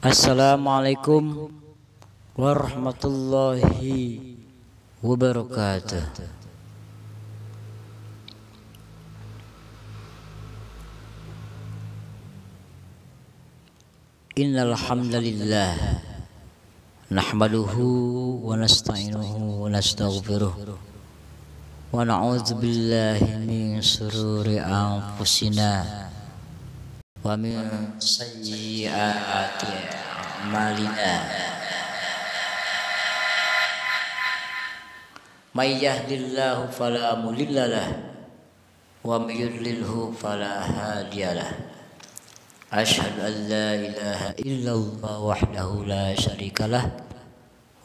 Assalamualaikum warahmatullahi wabarakatuh. Innal hamdalillah nahmaduhu wa nasta'inuhu wa nastaghfiruh wa na'udzu billahi min shururi anfusina wa min sayyiati a'malina. May yahdihillahu fala mudilla lahu wa may yudlilhu fala hadiya lahu. Asyhadu an la ilaha illallah wahdahu la syarika lah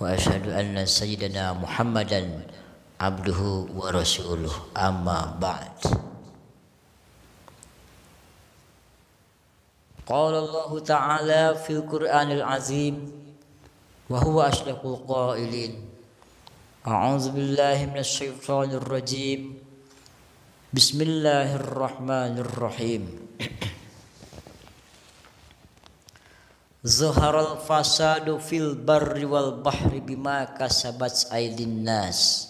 wa asyhadu anna sayyidina Muhammadan abduhu wa rasuluh. Amma ba'd. Qala Allah Ta'ala fil Qur'anil Azim wa huwa asdaqul qailin. A'udzu billahi minasy syaithanir rajim. Bismillahirrahmanirrahim. Zaharal fasadu fil barri wal bahri bima kasabat aydin nas.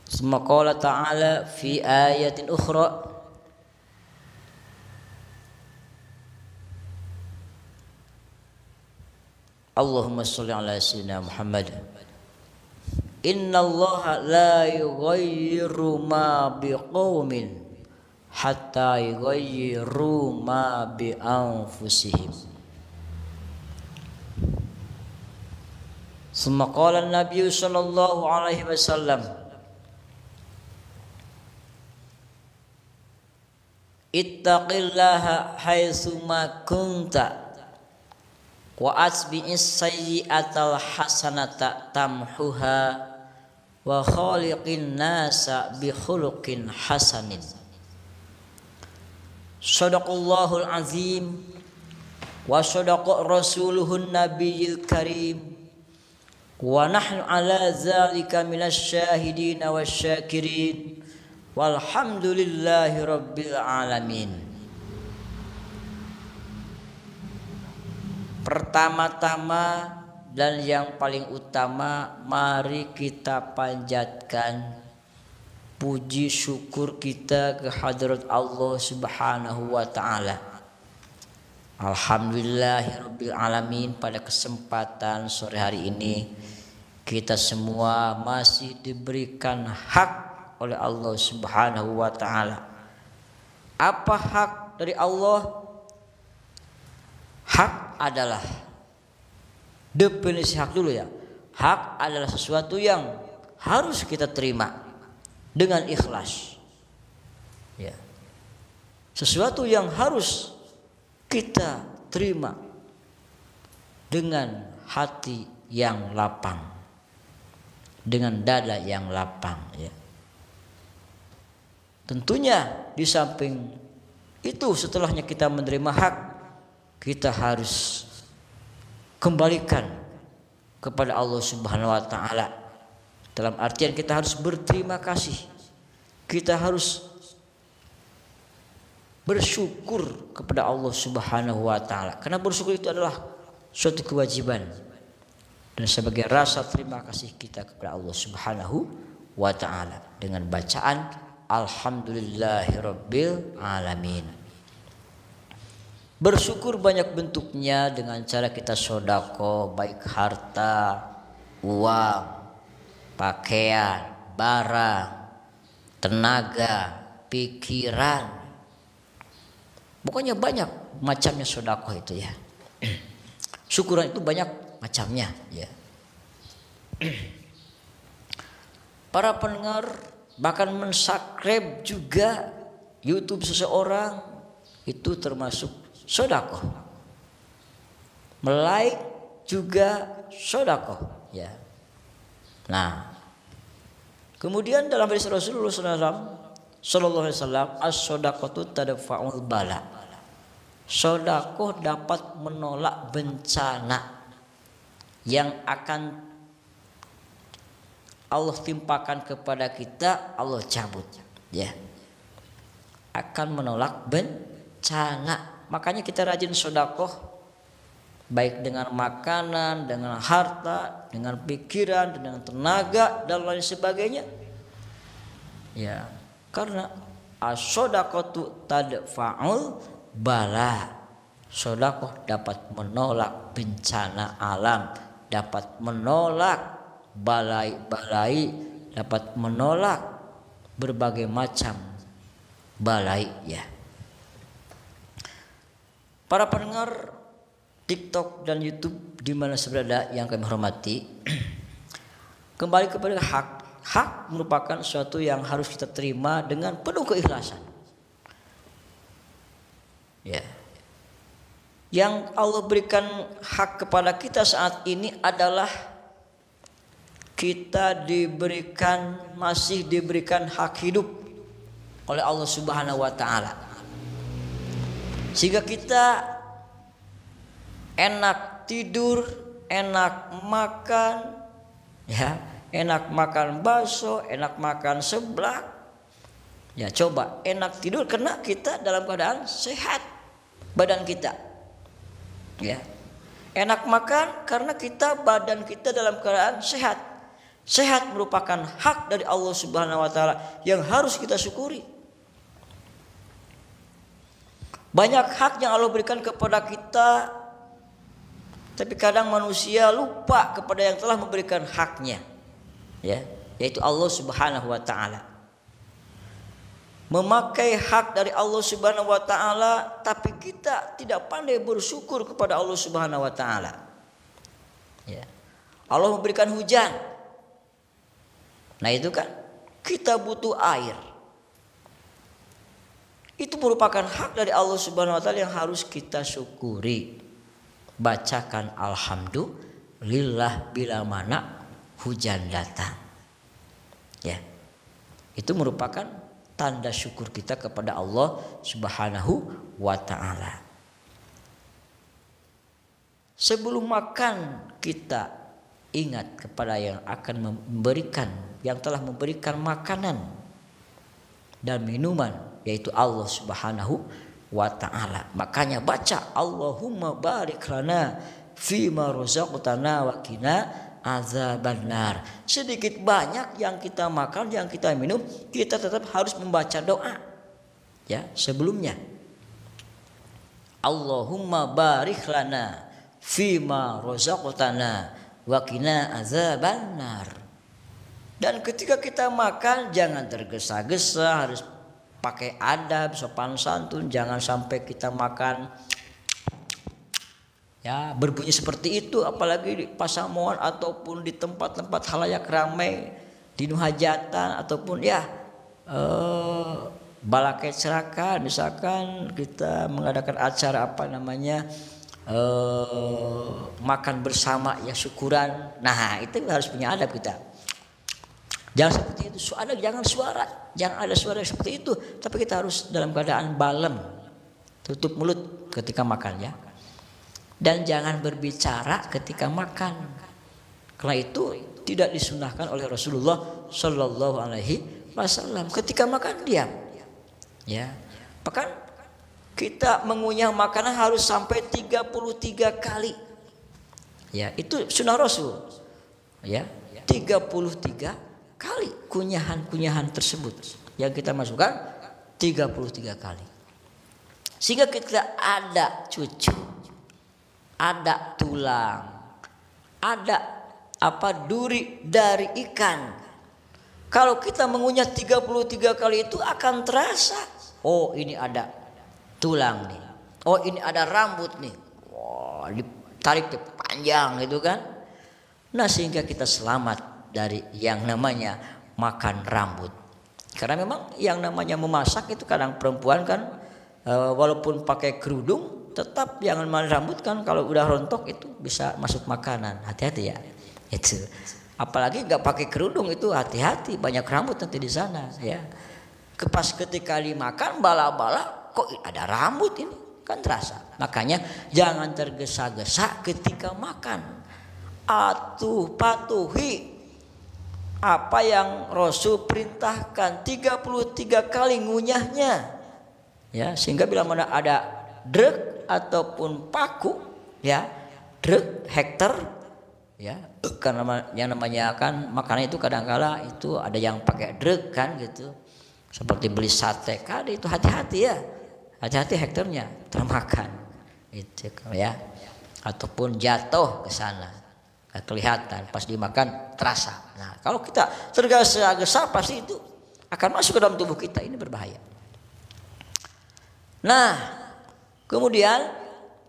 Summa qala ta'ala fi ayatin ukhra Allahumma sholli ala sayyidina Muhammad. Innallaha la yughayyiru ma biqaumin hatta yughayyiru ma bi anfusihim. Summa qala an-nabiy sallallahu alaihi wasallam ittaqillaha haitsu ma kunta wa asbi'is sayyi'atal hasanata tamhuha wa khaliqin nasa bi khuluqin hasanin. Shadaqallahul azim wa shadaqa rasuluhun nabiyil karim wa nahnu ala zalika minasy syahidin wasyakirin walhamdulillahi rabbil alamin. Pertama-tama dan yang paling utama, mari kita panjatkan puji syukur kita ke hadirat Allah Subhanahu wa taala. Alhamdulillahirabbil alamin. Pada kesempatan sore hari ini kita semua masih diberikan hak oleh Allah Subhanahu wa taala. Apa hak dari Allah? Hak adalah, definisi hak dulu ya. Hak adalah sesuatu yang harus kita terima dengan ikhlas, ya. Sesuatu yang harus kita terima dengan hati yang lapang, dengan dada yang lapang, ya. Tentunya di samping itu, setelahnya kita menerima hak, kita harus kembalikan kepada Allah Subhanahu wa taala. Dalam artian kita harus berterima kasih. Kita harus bersyukur kepada Allah Subhanahu wa taala. Karena bersyukur itu adalah suatu kewajiban dan sebagai rasa terima kasih kita kepada Allah Subhanahu wa taala dengan bacaan alhamdulillahirabbil alamin. Bersyukur banyak bentuknya dengan cara kita sedekah, baik harta, uang, pakaian, barang, tenaga, pikiran. Pokoknya banyak macamnya sedekah itu, ya. Syukuran itu banyak macamnya, ya. Para pendengar bahkan mensubscribe juga YouTube seseorang itu termasuk sedekah. Like juga sedekah, ya. Nah, kemudian dalam hadis Rasulullah sallallahu alaihi wasallam, as-shadaqatu tadfa'ul bala. Sedekah dapat menolak bencana yang akan Allah timpakan kepada kita, Allah cabut, ya. Akan menolak bencana. Makanya kita rajin sedekah, baik dengan makanan, dengan harta, dengan pikiran, dengan tenaga dan lain sebagainya. Ya, karena as-shadaqatu tadfa'ul bala. Sedekah dapat menolak bencana alam, dapat menolak balai-balai, dapat menolak berbagai macam balai ya. Para pendengar TikTok dan YouTube di mana berada yang kami hormati, kembali kepada hak. Hak merupakan sesuatu yang harus kita terima dengan penuh keikhlasan. Ya. Yang Allah berikan hak kepada kita saat ini adalah kita masih diberikan hak hidup oleh Allah Subhanahu wa taala. Sehingga kita enak tidur, enak makan, ya, enak makan bakso, enak makan seblak. Ya, coba enak tidur karena kita dalam keadaan sehat badan kita. Ya. Enak makan karena badan kita dalam keadaan sehat. Sehat merupakan hak dari Allah Subhanahu wa taala yang harus kita syukuri. Banyak hak yang Allah berikan kepada kita, tapi kadang manusia lupa kepada yang telah memberikan haknya, ya, yaitu Allah Subhanahu wa taala. Memakai hak dari Allah Subhanahu wa taala, tapi kita tidak pandai bersyukur kepada Allah Subhanahu wa taala. Ya. Allah memberikan hujan. Nah, itu kan kita butuh air. Itu merupakan hak dari Allah Subhanahu wa taala yang harus kita syukuri. Bacakan alhamdulillah bila mana hujan datang. Ya. Itu merupakan tanda syukur kita kepada Allah Subhanahu wa taala. Sebelum makan kita ingat kepada yang akan memberikan, yang telah memberikan makanan dan minuman, yaitu Allah Subhanahu wa ta'ala. Makanya baca Allahumma barik lana fima razaqtana wa qina azabannar. Sedikit banyak yang kita makan, yang kita minum, kita tetap harus membaca doa, ya, sebelumnya. Allahumma barik lana fima razaqtana wa qina azabannar. Dan ketika kita makan jangan tergesa-gesa, harus pakai adab, sopan santun. Jangan sampai kita makan ya berbunyi seperti itu, apalagi di pasamuan ataupun di tempat-tempat halayak ramai, di nuhajatan ataupun ya balakai ceraka, misalkan kita mengadakan acara makan bersama ya, syukuran. Nah, itu harus punya adab kita. Jangan seperti itu. Jangan ada suara seperti itu. Tapi kita harus dalam keadaan balem, tutup mulut ketika makan, ya. Dan jangan berbicara ketika makan. Karena itu tidak disunahkan oleh Rasulullah Shallallahu Alaihi Wasallam. Ketika makan diam, ya. Bahkan kita mengunyah makanan harus sampai 33 kali. Ya, itu sunnah Rasul. Ya, 33 kali kunyahan tersebut yang kita masukkan 33 kali. Sehingga kita ada cucu, ada tulang, ada duri dari ikan. Kalau kita mengunyah 33 kali itu akan terasa, oh ini ada tulang nih, oh ini ada rambut nih, wah ditarik panjang gitu kan. Nah, sehingga kita selamat dari yang namanya makan rambut. Karena memang yang namanya memasak itu kadang perempuan kan walaupun pakai kerudung tetap jangan makan rambut kan, kalau udah rontok itu bisa masuk makanan. Hati-hati ya. Itu. Apalagi nggak pakai kerudung itu hati-hati, banyak rambut nanti di sana ya. Pas ketika dimakan bala-bala kok ada rambut ini kan terasa. Makanya jangan tergesa-gesa ketika makan. Patuhi apa yang Rasul perintahkan, 33 kali ngunyahnya. Ya, sehingga bila mana ada dreg ataupun paku, ya, dreg hektar, ya, karena yang namanya kan makanan itu kadang-kala itu ada yang pakai dreg kan gitu, seperti beli sate kan itu hati-hati ya, hati-hati hektarnya termakan itu ya, ataupun jatuh ke sana nggak kelihatan, pas dimakan terasa. Nah kalau kita tergesa-gesa pasti itu akan masuk ke dalam tubuh kita, ini berbahaya. Nah kemudian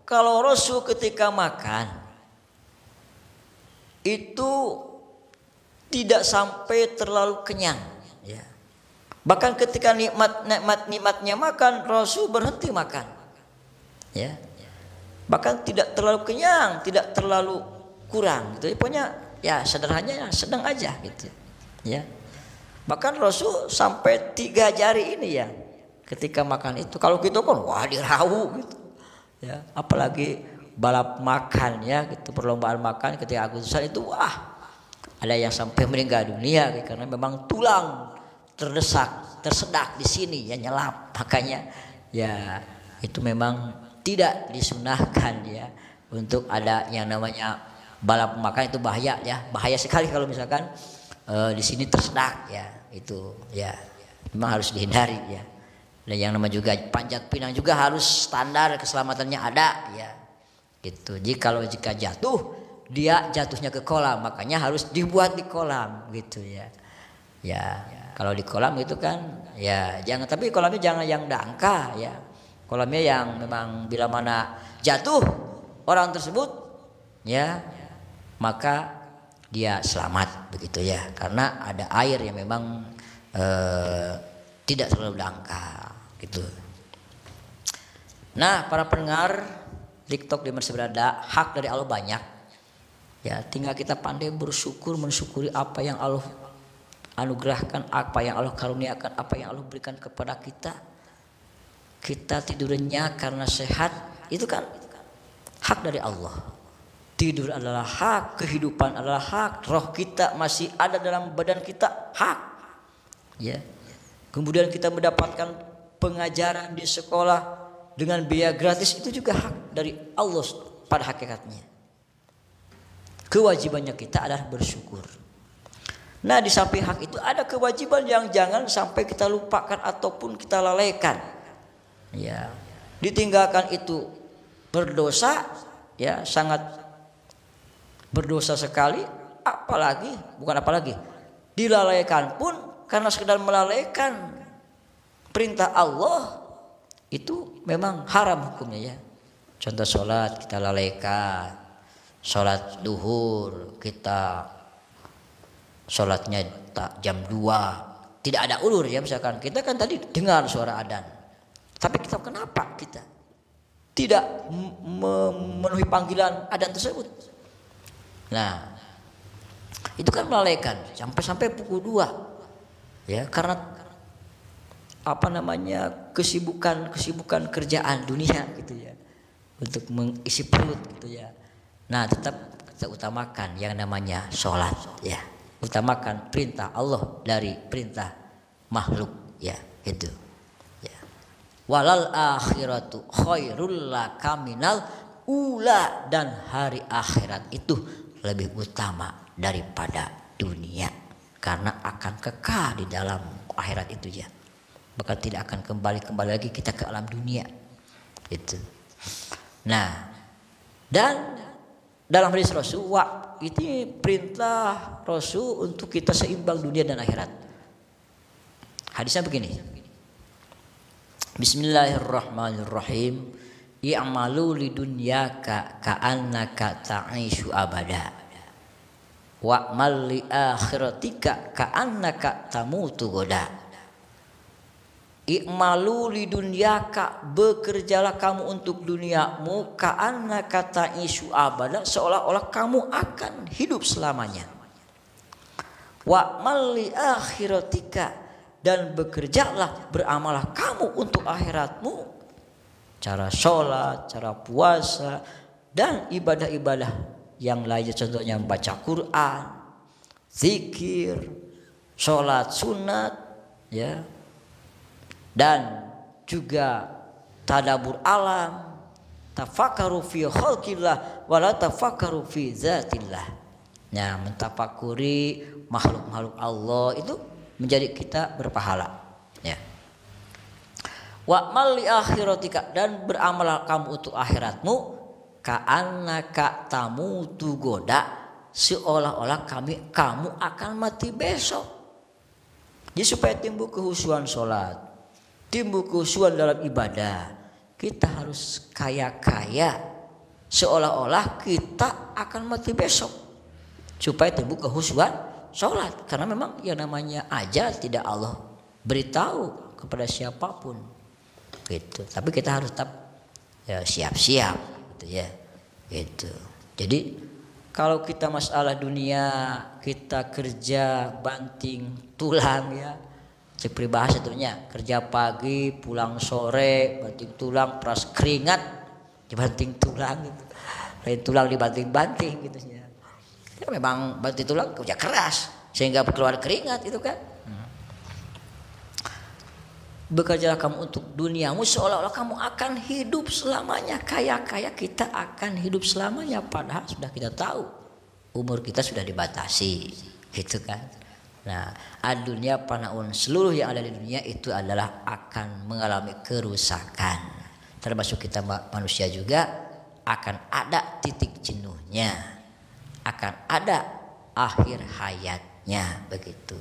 kalau Rasul ketika makan itu tidak sampai terlalu kenyang, ya. Bahkan ketika nikmatnya makan, Rasul berhenti makan, ya. Bahkan tidak terlalu kenyang, tidak terlalu kurang, gitu. Pokoknya ya sederhananya sedang aja, gitu, ya. Bahkan Rasul sampai 3 jari ini ya, ketika makan itu. Kalau gitu kan wah dirau gitu, ya. Apalagi balap makan ya, gitu, perlombaan makan ketika Agustusan itu wah ada yang sampai meninggal dunia gitu, karena memang tulang tersedak di sini ya, nyelap. Makanya ya itu memang tidak disunahkan ya untuk ada yang namanya balap makan, itu bahaya ya, bahaya sekali kalau misalkan di sini tersedak ya, itu ya memang harus dihindari ya. Dan yang namanya juga panjat pinang juga harus standar keselamatannya ada ya, gitu. Jika jatuh dia jatuhnya ke kolam, makanya harus dibuat di kolam gitu ya. Ya kalau di kolam itu kan ya jangan, tapi kolamnya jangan yang dangka ya, kolamnya yang memang bila mana jatuh orang tersebut ya maka dia selamat begitu ya, karena ada air yang memang tidak terlalu dangkal gitu. Nah para pendengar TikTok di Masih Berada, hak dari Allah banyak ya, tinggal kita pandai bersyukur, mensyukuri apa yang Allah anugerahkan, apa yang Allah karuniakan, apa yang Allah berikan kepada kita. Kita tidurnya karena sehat, itu kan hak dari Allah. Tidur adalah hak, kehidupan adalah hak, roh kita masih ada dalam badan kita hak, ya. Kemudian kita mendapatkan pengajaran di sekolah dengan biaya gratis, itu juga hak dari Allah pada hakikatnya. Kewajibannya kita adalah bersyukur. Nah di samping hak itu ada kewajiban yang jangan sampai kita lupakan ataupun kita lalaikan. Ya, ditinggalkan itu berdosa, ya sangat berdosa sekali. Apalagi dilalaikan pun karena sekedar melalaikan perintah Allah itu memang haram hukumnya ya. Contoh sholat kita lalaikan, sholat duhur kita sholatnya jam 2, tidak ada ulur ya, misalkan kita kan tadi dengar suara adzan, tapi kita kenapa kita tidak memenuhi panggilan adzan tersebut? Nah itu kan melalaikan sampai pukul 2 ya, karena apa namanya kesibukan kerjaan dunia gitu ya, untuk mengisi perut gitu ya. Nah tetap kita utamakan yang namanya sholat ya, utamakan perintah Allah dari perintah makhluk ya, itu ya. Walal akhiratu khairul laka minal ula, dan hari akhirat itu lebih utama daripada dunia, karena akan kekal di dalam akhirat itu ya, bahkan tidak akan kembali lagi kita ke alam dunia itu. Nah dan dalam hadis Rasul, ini perintah Rasul untuk kita seimbang dunia dan akhirat. Hadisnya begini, Bismillahirrahmanirrahim. I'malu lidunyaka ka'annaka ta'ishu abada, wa'mal li akhiratika ka'annaka tamutu goda. I'malu lidunyaka, bekerjalah kamu untuk duniamu, ka'annaka ta'ishu abada, seolah-olah kamu akan hidup selamanya. Wa'mal li akhiratika, dan bekerjalah, beramalah kamu untuk akhiratmu, cara sholat, cara puasa, dan ibadah-ibadah yang lainnya, contohnya membaca Quran, zikir, sholat sunat, ya, dan juga tadabbur alam, tafakkaru fi khalqillah wa la tafakkaru fi zatillah. Nah, mentafakuri makhluk-makhluk Allah itu menjadi kita berpahala. Ya. Wa mal li akhiratika, dan beramal kamu untuk akhiratmu, ka'annaka tamutu goda, seolah-olah kamu akan mati besok. Jadi supaya timbul kehusuan sholat, timbul kehusuan dalam ibadah, kita harus kaya-kaya seolah-olah kita akan mati besok, supaya timbul kehusuan sholat. Karena memang yang namanya ajal tidak Allah beritahu kepada siapapun gitu. Tapi kita harus tetap ya, siap-siap gitu ya. Gitu. Jadi kalau kita masalah dunia, kita kerja banting tulang ya. Cek peribahasa itunya, kerja pagi, pulang sore, banting tulang, peras keringat, dibanting tulang gitu. Lain tulang dibanting-banting gitu ya. Ya memang banting tulang kerja keras sehingga keluar keringat itu kan. Bekerjalah kamu untuk duniamu seolah-olah kamu akan hidup selamanya. Kaya-kaya kita akan hidup selamanya, padahal sudah kita tahu umur kita sudah dibatasi, gitu kan. Nah, dunia panaun, seluruh yang ada di dunia itu adalah akan mengalami kerusakan. Termasuk kita manusia juga akan ada titik jenuhnya, akan ada akhir hayatnya, begitu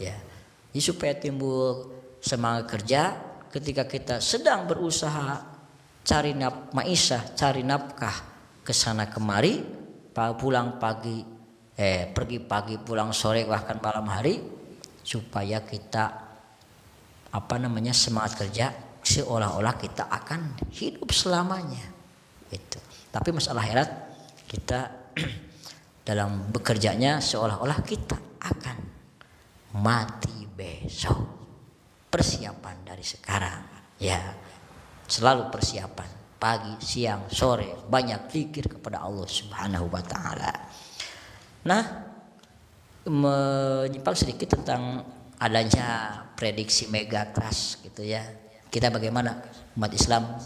ya. Jadi supaya timbul semangat kerja ketika kita sedang berusaha cari maisha, cari nafkah kesana kemari, pulang pagi, pergi pagi pulang sore bahkan malam hari, supaya kita semangat kerja seolah-olah kita akan hidup selamanya itu. Tapi masalah akhirat kita dalam bekerjanya seolah-olah kita akan mati besok. Persiapan dari sekarang ya, selalu persiapan pagi, siang, sore, banyak zikir kepada Allah Subhanahu wa taala. Nah, menyimpang sedikit tentang adanya prediksi megatrust gitu ya. Kita bagaimana umat Islam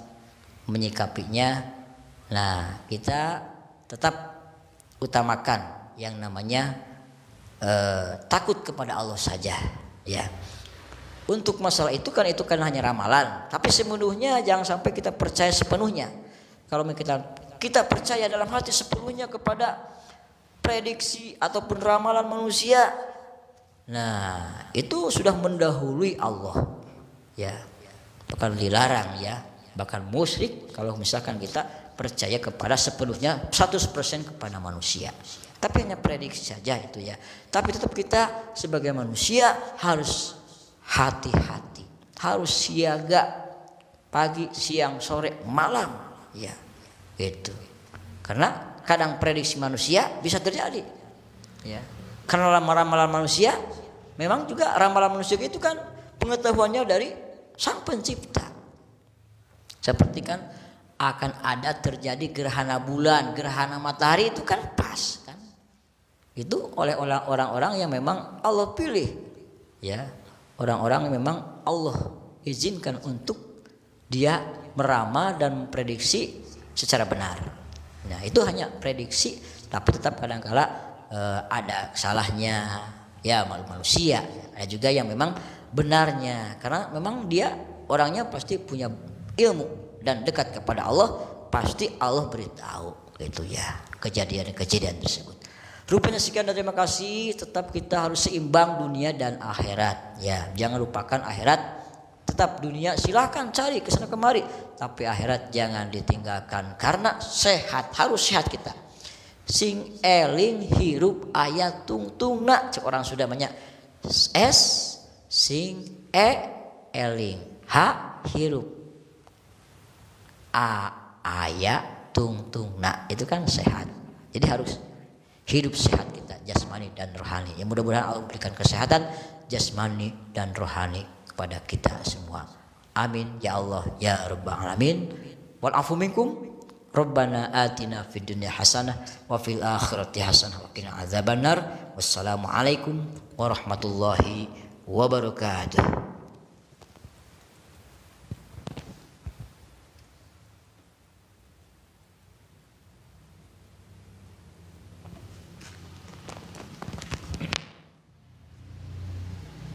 menyikapinya? Nah, kita tetap utamakan yang namanya takut kepada Allah saja ya. Untuk masalah itu kan hanya ramalan, tapi sepenuhnya jangan sampai kita percaya sepenuhnya. Kalau kita percaya dalam hati sepenuhnya kepada prediksi ataupun ramalan manusia, nah itu sudah mendahului Allah ya, bahkan dilarang ya, bahkan musyrik kalau misalkan kita percaya kepada sepenuhnya 100% kepada manusia. Tapi hanya prediksi saja itu ya. Tapi tetap kita sebagai manusia harus hati-hati, harus siaga pagi, siang, sore, malam ya gitu. Karena kadang prediksi manusia bisa terjadi ya. Karena ramalan manusia memang juga ramalan manusia itu kan pengetahuannya dari Sang Pencipta. Seperti kan akan ada terjadi gerhana bulan, gerhana matahari, itu kan pas kan. Itu oleh orang-orang yang memang Allah pilih ya. Orang-orang yang memang Allah izinkan untuk dia meramal dan memprediksi secara benar. Nah itu hanya prediksi, tapi tetap kadang-kala ada salahnya ya manusia. Ada juga yang memang benarnya, karena memang dia orangnya pasti punya ilmu dan dekat kepada Allah, pasti Allah beritahu gitu ya kejadian-kejadian tersebut. Rupanya sekian dan terima kasih. Tetap kita harus seimbang dunia dan akhirat ya. Jangan lupakan akhirat. Tetap dunia silahkan cari kesana kemari, tapi akhirat jangan ditinggalkan. Karena sehat, harus sehat kita. Sing eling hirup ayat tungtungna. Cek orang sudah banyak. Sing eling hirup ayat tungtungna. Itu kan sehat. Jadi harus hidup sehat kita, jasmani dan rohani. Yang mudah-mudahan Allah berikan kesehatan jasmani dan rohani kepada kita semua. Amin ya Allah ya rabbal alamin. Wal afu minkum. Rabbana atina fid dunya hasanah wa fil akhirati hasanah wa qina adzabannar. Wassalamu alaikum warahmatullahi wabarakatuh.